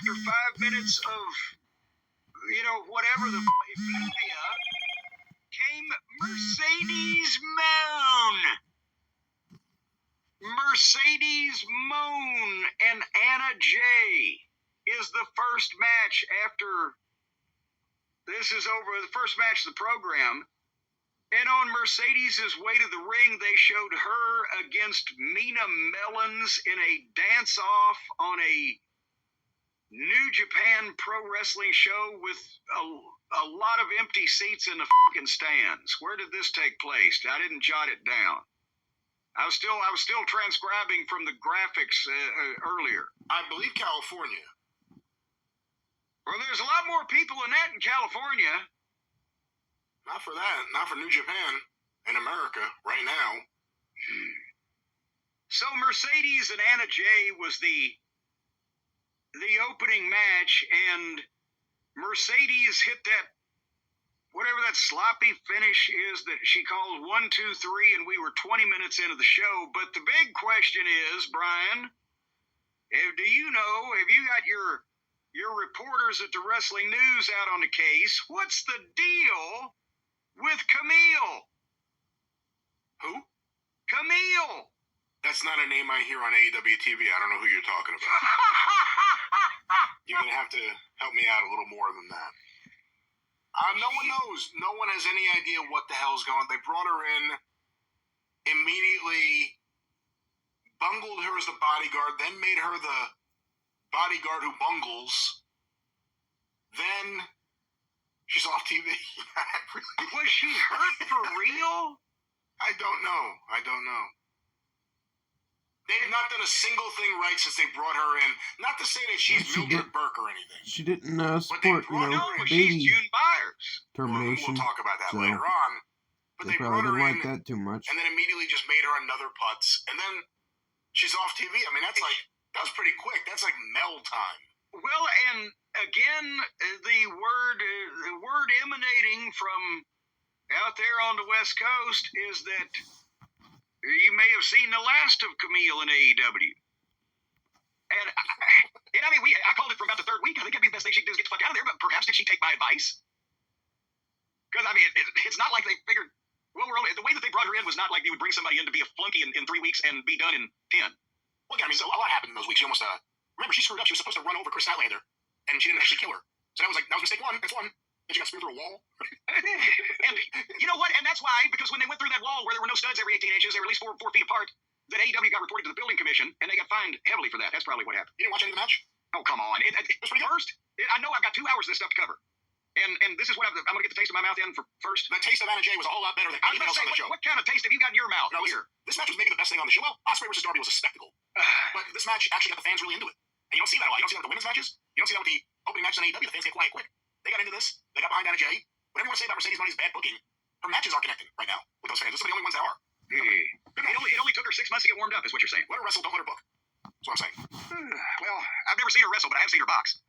after 5 minutes of, whatever the media, came Mercedes Moon. Mercedes Moon and Anna Jay is the first match after this is over, the first match of the program. And on Mercedes' way to the ring, they showed her against Mina Mellons in a dance-off on a New Japan Pro Wrestling show with a lot of empty seats in the fucking stands. Where did this take place? I didn't jot it down. I was still transcribing from the graphics earlier. I believe California. Well, there's a lot more people than that in California. Not for that. Not for New Japan in America right now. So Mercedes and Anna Jay was the opening match, and Mercedes hit that, whatever that sloppy finish is that she called 1, 2, 3, and we were 20 minutes into the show. But the big question is, Brian, have you got your reporters at the Wrestling News out on the case? What's the deal with Camille? Who? Camille. That's not a name I hear on AEW TV. I don't know who you're talking about. You're going to have to help me out a little more than that. No one knows. No one has any idea what the hell's going on. They brought her in, immediately bungled her as the bodyguard, then made her the bodyguard who bungles. Then she's off TV. Was she hurt for real? I don't know. They've not done a single thing right since they brought her in. Not to say that she's Mildred Burke or anything. She didn't support, she's baby June Byers. termination. We'll talk about that later on. But they probably didn't like that too much. And then immediately just made her another putz. And then she's off TV. I mean, that was pretty quick. That's like Mel time. Well, and again, the word emanating from out there on the West Coast is that you may have seen the last of Camille in AEW. And I mean, I called it from about the third week. I think that'd be the best thing she could do is get the fuck out of there. But perhaps did she take my advice? Because, I mean, it's not like they figured, well, the way that they brought her in was not like you would bring somebody in to be a flunky in 3 weeks and be done in 10. Well, yeah, I mean, a lot happened in those weeks. She almost, remember, she screwed up. She was supposed to run over Chris Statlander, and she didn't actually kill her. So that was mistake one. That's one. Then she got screwed through a wall. And you know what? And that's why, because when they went through that wall where there were no studs every 18 inches, they were at least 4 feet apart, that AEW got reported to the building commission, and they got fined heavily for that. That's probably what happened. You didn't watch any of the match? Oh, come on. It was pretty first. I know I've got 2 hours of this stuff to cover. And this is what I'm going to get the taste of my mouth in for first. The taste of Anna Jay was a whole lot better than anything else on the show. What kind of taste have you got in your mouth? No, here. This match was maybe the best thing on the show. Well, Ospreay versus Darby was a spectacle. But this match actually got the fans really into it. And you don't see that a lot. You don't see that with the women's matches. You don't see that with the opening matches on AEW. The fans get quiet quick. They got into this. They got behind Anna Jay. Whatever you want to say about Mercedes Money's bad booking, her matches are connecting right now with those fans. Those are the only ones that are. It only took her 6 months to get warmed up, is what you're saying. Let her wrestle, don't let her book. That's what I'm saying. Well, I've never seen her wrestle, but I have seen her box.